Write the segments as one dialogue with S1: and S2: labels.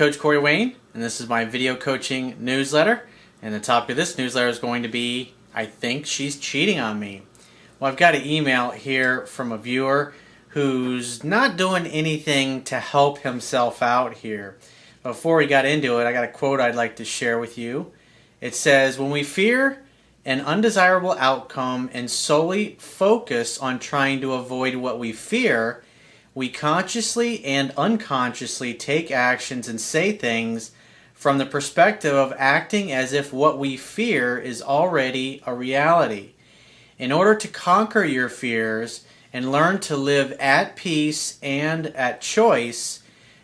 S1: Coach Corey Wayne, and this is my video coaching newsletter. And the topic of this newsletter is going to be, I think she's cheating on me. Well, I've got an email here from a viewer who's not doing anything to help himself out here. Before we got into it, I got a quote I'd like to share with you. It says, "When we fear an undesirable outcome and solely focus on trying to avoid what we fear, we consciously and unconsciously take actions and say things from the perspective of acting as if what we fear is already a reality. In order to conquer your fears and learn to live at peace and at choice,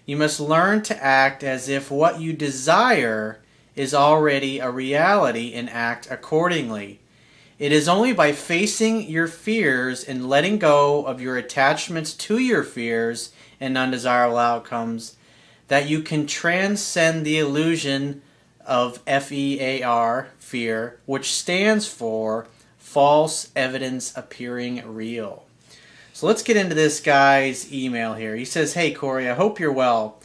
S1: you must learn to act as if what you desire is already a reality and act accordingly. It is only by facing your fears and letting go of your attachments to your fears and undesirable outcomes that you can transcend the illusion of FEAR, fear, which stands for false evidence appearing real." So let's get into this guy's email here. He says, "Hey Corey, I hope you're well."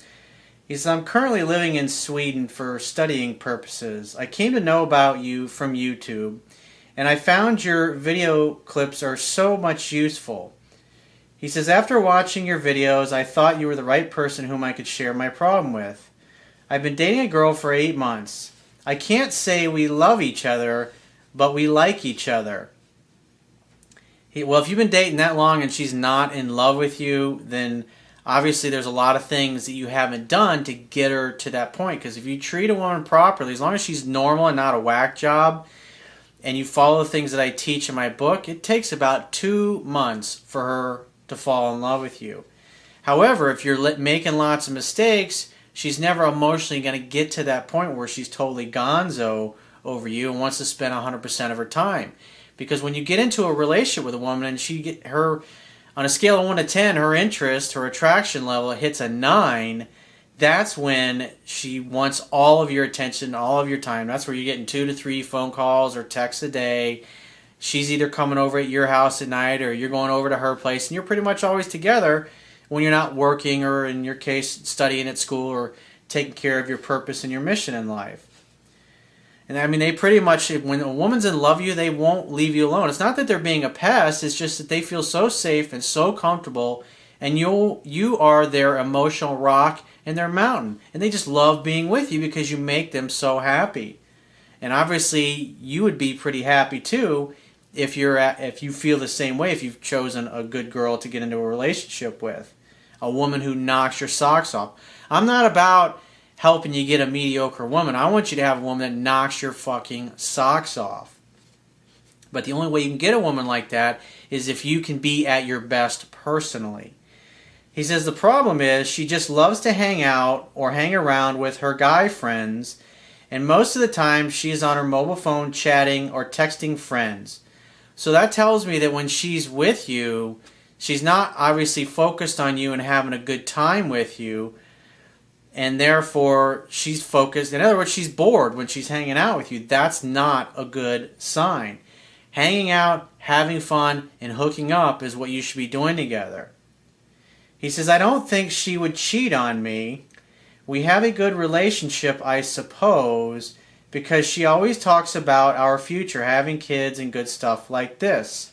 S1: He says, "I'm currently living in Sweden for studying purposes. I came to know about you from YouTube, and I found your video clips are so much useful." He says, "After watching your videos, I thought you were the right person whom I could share my problem with. I've been dating a girl for 8 months. I can't say we love each other, but we like each other." Well, if you've been dating that long and she's not in love with you, then obviously there's a lot of things that you haven't done to get her to that point. Because if you treat a woman properly, as long as she's normal and not a whack job, and you follow the things that I teach in my book, it takes about 2 months for her to fall in love with you. However, if you're making lots of mistakes, she's never emotionally going to get to that point where she's totally gonzo over you and wants to spend 100% of her time. Because when you get into a relationship with a woman and on a scale of 1 to 10, her interest, her attraction level hits a 9, that's when she wants all of your attention, all of your time. That's where you're getting 2 to 3 phone calls or texts a day. She's either coming over at your house at night or you're going over to her place, and you're pretty much always together when you're not working or, in your case, studying at school or taking care of your purpose and your mission in life. And I mean, they pretty much, when a woman's in love with you, they won't leave you alone. It's not that they're being a pest, it's just that they feel so safe and so comfortable, and you are their emotional rock and their mountain. And they just love being with you because you make them so happy. And obviously, you would be pretty happy too if you feel the same way, if you've chosen a good girl to get into a relationship with. A woman who knocks your socks off. I'm not about helping you get a mediocre woman. I want you to have a woman that knocks your fucking socks off. But the only way you can get a woman like that is if you can be at your best personally. He says the problem is she just loves to hang out or hang around with her guy friends, and most of the time she's on her mobile phone chatting or texting friends. So that tells me that when she's with you, she's not obviously focused on you and having a good time with you, and therefore she's focused. In other words, she's bored when she's hanging out with you. That's not a good sign. Hanging out, having fun, and hooking up is what you should be doing together. He says, "I don't think she would cheat on me. We have a good relationship, I suppose, because she always talks about our future, having kids and good stuff like this.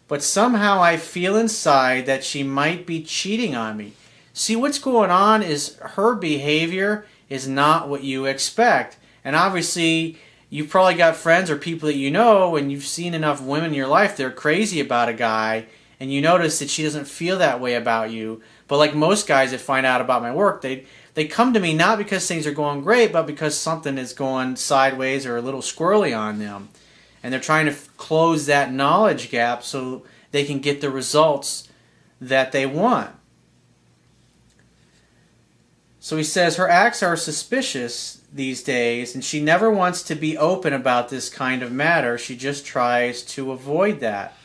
S1: But somehow I feel inside that she might be cheating on me." See, what's going on is her behavior is not what you expect. And obviously, you've probably got friends or people that you know, and you've seen enough women in your life, they're crazy about a guy, and you notice that she doesn't feel that way about you. But like most guys that find out about my work, they come to me not because things are going great, but because something is going sideways or a little squirrely on them. And they're trying to close that knowledge gap so they can get the results that they want. So he says her acts are suspicious these days, and she never wants to be open about this kind of matter. She just tries to avoid that.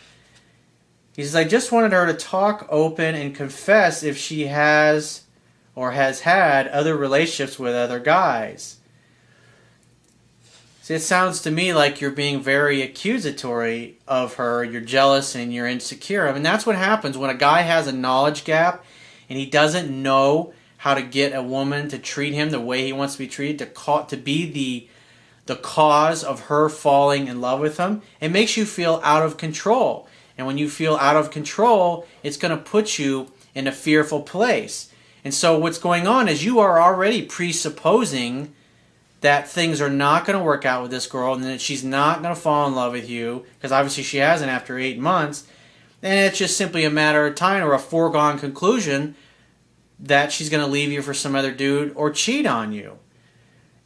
S1: He says, "I just wanted her to talk open and confess if she has or has had other relationships with other guys." See, it sounds to me like you're being very accusatory of her. You're jealous and you're insecure. I mean, that's what happens when a guy has a knowledge gap and he doesn't know how to get a woman to treat him the way he wants to be treated, to be the cause of her falling in love with him. It makes you feel out of control. And when you feel out of control, it's going to put you in a fearful place. And so what's going on is you are already presupposing that things are not going to work out with this girl and that she's not going to fall in love with you, because obviously she hasn't after 8 months. And it's just simply a matter of time, or a foregone conclusion, that she's going to leave you for some other dude or cheat on you.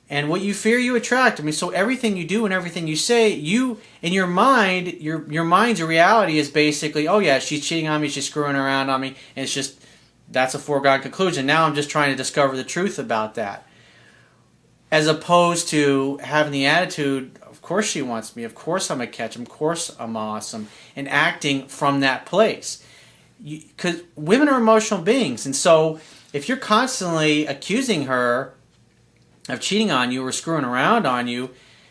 S1: And what you fear, you attract. I mean, so everything you do and everything you say, you, in your mind, your mind's reality is basically, oh yeah, she's cheating on me, she's screwing around on me, and it's just, that's a foregone conclusion. Now I'm just trying to discover the truth about that. As opposed to having the attitude, of course she wants me, of course I'm a catch, of course I'm awesome, and acting from that place. Because women are emotional beings, and so if you're constantly accusing her of cheating on you or screwing around on you,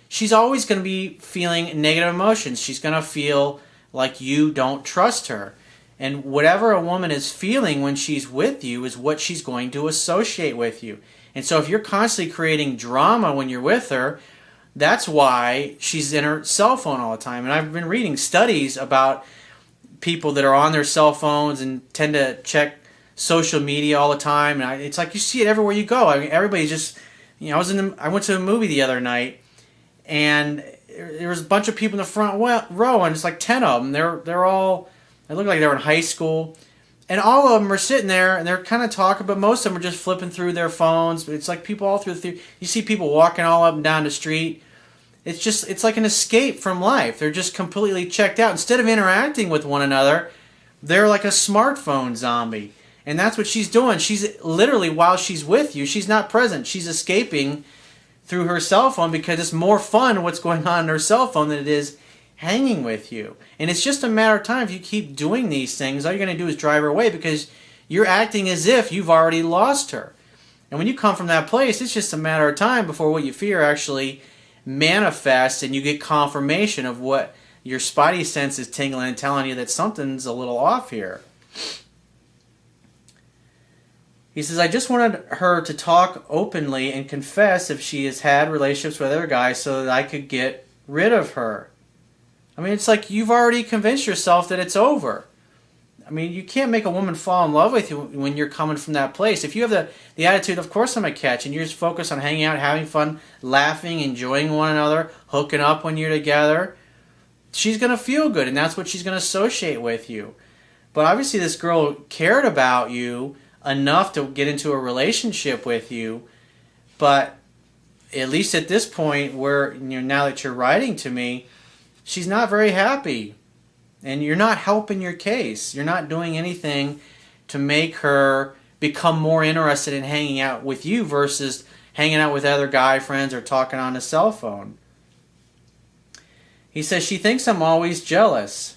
S1: she's always going to be feeling negative emotions. She's going to feel like you don't trust her. And whatever a woman is feeling when she's with you is what she's going to associate with you. And so if you're constantly creating drama when you're with her, that's why she's in her cell phone all the time. And I've been reading studies about people that are on their cell phones and tend to check social media all the time. And it's like you see it everywhere you go. I mean, everybody's just, you know, I went to a movie the other night, and there was a bunch of people in the front row, and it's like 10 of them. They're all, they look like they were in high school. And all of them are sitting there, and they're kind of talking, but most of them are just flipping through their phones. It's like people all through you see people walking all up and down the street. It's like an escape from life. They're just completely checked out. Instead of interacting with one another, they're like a smartphone zombie. And that's what she's doing. She's literally, while she's with you, she's not present. She's escaping through her cell phone because it's more fun what's going on in her cell phone than it is hanging with you. And it's just a matter of time. If you keep doing these things, all you're going to do is drive her away, because you're acting as if you've already lost her. And when you come from that place, it's just a matter of time before what you fear actually manifests, and you get confirmation of what your spidey sense is tingling and telling you that something's a little off here. He says, I just wanted her to talk openly and confess if she has had relationships with other guys so that I could get rid of her. I mean, it's like you've already convinced yourself that it's over. I mean, you can't make a woman fall in love with you when you're coming from that place. If you have the attitude, of course I'm a catch, and you're just focused on hanging out, having fun, laughing, enjoying one another, hooking up when you're together, she's going to feel good, and that's what she's going to associate with you. But obviously this girl cared about you enough to get into a relationship with you, but at least at this point where, you know, now that you're writing to me, she's not very happy, and you're not helping your case. You're not doing anything to make her become more interested in hanging out with you versus hanging out with other guy friends or talking on a cell phone. He says she thinks I'm always jealous.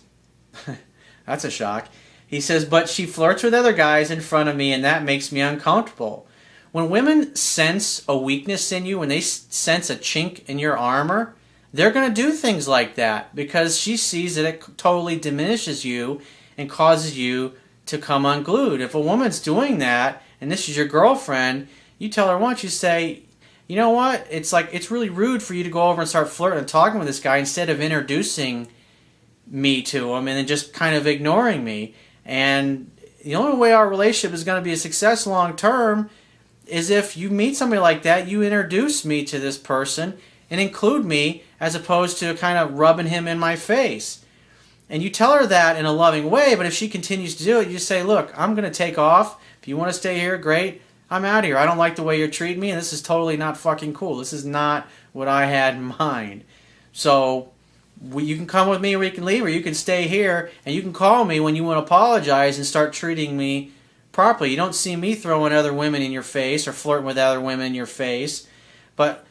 S1: That's a shock. He says, but she flirts with other guys in front of me, and that makes me uncomfortable. When women sense a weakness in you, when they sense a chink in your armor, they're going to do things like that because she sees that it totally diminishes you and causes you to come unglued. If a woman's doing that, and this is your girlfriend, you tell her once, you say, you know what, it's like, it's really rude for you to go over and start flirting and talking with this guy instead of introducing me to him and then just kind of ignoring me. And the only way our relationship is going to be a success long term is if you meet somebody like that, you introduce me to this person and include me, as opposed to kind of rubbing him in my face. And you tell her that in a loving way, but if she continues to do it, you say, look, I'm going to take off. If you want to stay here, great. I'm out of here. I don't like the way you're treating me, and this is totally not fucking cool. This is not what I had in mind. So you can come with me, or you can leave, or you can stay here, and you can call me when you want to apologize and start treating me properly. You don't see me throwing other women in your face or flirting with other women in your face. But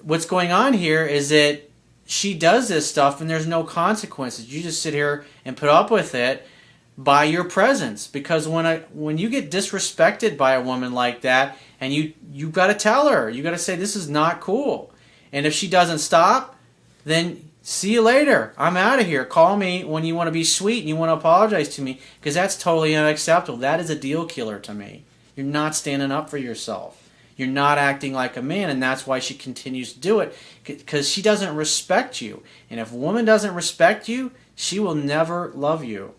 S1: what's going on here is that she does this stuff and there's no consequences. You just sit here and put up with it by your presence. Because when you get disrespected by a woman like that, and you got to tell her, you got to say, this is not cool. And if she doesn't stop, then see you later. I'm out of here. Call me when you want to be sweet and you want to apologize to me, because that's totally unacceptable. That is a deal killer to me. You're not standing up for yourself. You're not acting like a man, and that's why she continues to do it, because she doesn't respect you. And if a woman doesn't respect you, she will never love you.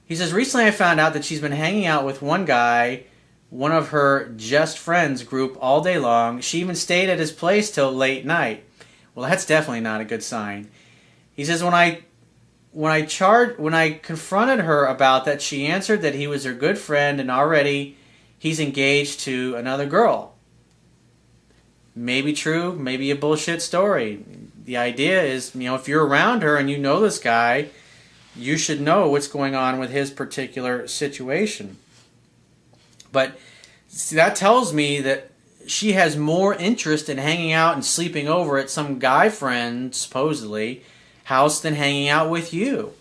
S1: He says, recently I found out that she's been hanging out with one guy, one of her just friends group, all day long. She even stayed at his place till late night. Well, that's definitely not a good sign. He says, when I confronted her about that, she answered that he was her good friend and already he's engaged to another girl. Maybe true, maybe a bullshit story. The idea is, if you're around her and you know this guy, you should know what's going on with his particular situation. But see, that tells me that she has more interest in hanging out and sleeping over at some guy friend, supposedly, house than hanging out with you.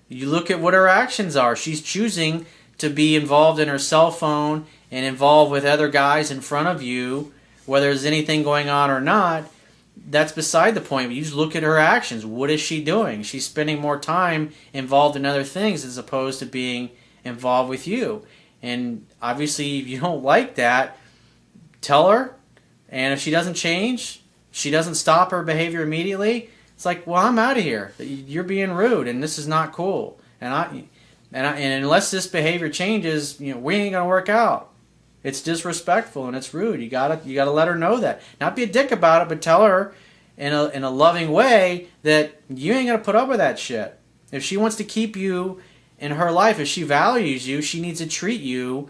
S1: You look at what her actions are. She's choosing to be involved in her cell phone and involved with other guys in front of you, whether there's anything going on or not. That's beside the point. You just look at her actions. What is she doing? She's spending more time involved in other things as opposed to being involved with you. And obviously, if you don't like that, tell her. And if she doesn't change, she doesn't stop her behavior immediately, it's like, well, I'm out of here. You're being rude, and this is not cool. And unless this behavior changes, we ain't gonna work out. It's disrespectful and it's rude. You gotta let her know that. Not be a dick about it, but tell her in a loving way that you ain't gonna put up with that shit. If she wants to keep you in her life, if she values you, she needs to treat you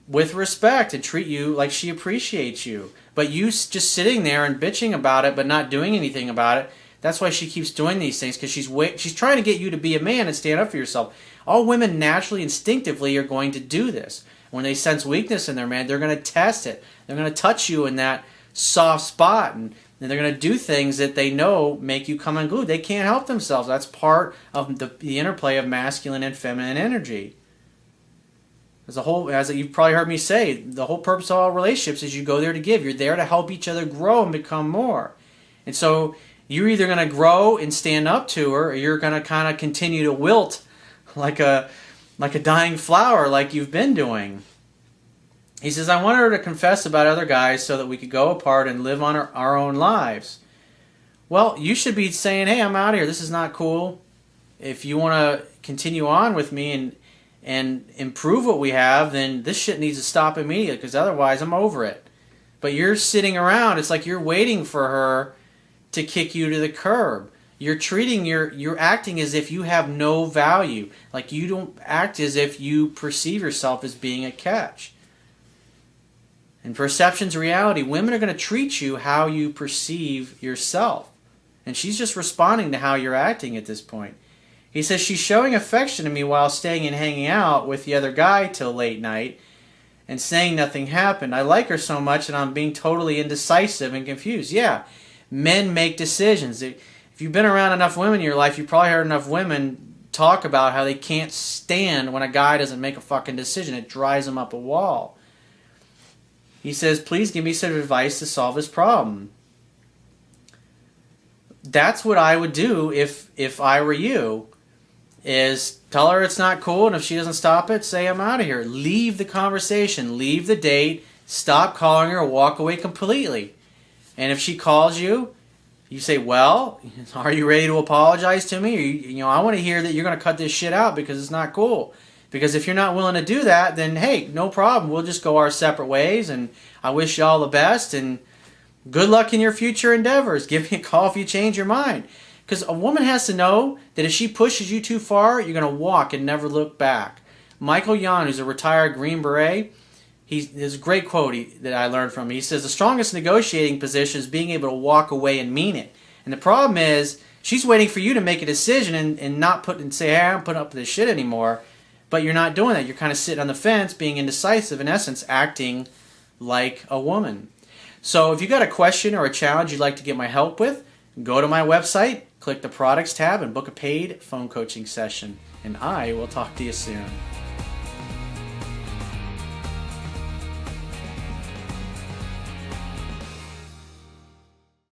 S1: with respect and treat you like she appreciates you. But you just sitting there and bitching about it, but not doing anything about it. That's why she keeps doing these things, because she's trying to get you to be a man and stand up for yourself. All women naturally, instinctively are going to do this. When they sense weakness in their man, they're going to test it. They're going to touch you in that soft spot, and they're going to do things that they know make you come unglued. They can't help themselves. That's part of the interplay of masculine and feminine energy. As you've probably heard me say, the whole purpose of all relationships is you go there to give. You're there to help each other grow and become more. And so you're either going to grow and stand up to her, or you're going to kind of continue to wilt like a dying flower like you've been doing. He says, I wanted her to confess about other guys so that we could go apart and live on our own lives. Well, you should be saying, hey, I'm out of here. This is not cool. If you want to continue on with me and improve what we have, then this shit needs to stop immediately, because otherwise I'm over it. But you're sitting around. It's like you're waiting for her to kick you to the curb. You're acting as if you have no value. Like you don't act as if you perceive yourself as being a catch. And perception's reality. Women are going to treat you how you perceive yourself. And she's just responding to how you're acting at this point. He says, she's showing affection to me while staying and hanging out with the other guy till late night and saying nothing happened. I like her so much and I'm being totally indecisive and confused. Yeah, men make decisions. If you've been around enough women in your life, you've probably heard enough women talk about how they can't stand when a guy doesn't make a fucking decision. It drives them up a wall. He says, please give me some advice to solve this problem. That's what I would do if I were you, is tell her it's not cool, and if she doesn't stop it, say I'm out of here. Leave the conversation, leave the date, stop calling her, walk away completely. And if she calls you, you say, well, are you ready to apologize to me? Or I want to hear that you're going to cut this shit out because it's not cool. Because if you're not willing to do that, then hey, no problem. We'll just go our separate ways, and I wish you all the best, and good luck in your future endeavors. Give me a call if you change your mind. Because a woman has to know that if she pushes you too far, you're going to walk and never look back. Michael Yon, who's a retired Green Beret, there's a great quote that I learned from him. He says, the strongest negotiating position is being able to walk away and mean it. And the problem is, she's waiting for you to make a decision and not say, hey, I'm putting up with this shit anymore. But you're not doing that. You're kind of sitting on the fence, being indecisive, in essence, acting like a woman. So if you got a question or a challenge you'd like to get my help with, go to my website, click the products tab, and book a paid phone coaching session. And I will talk to you soon.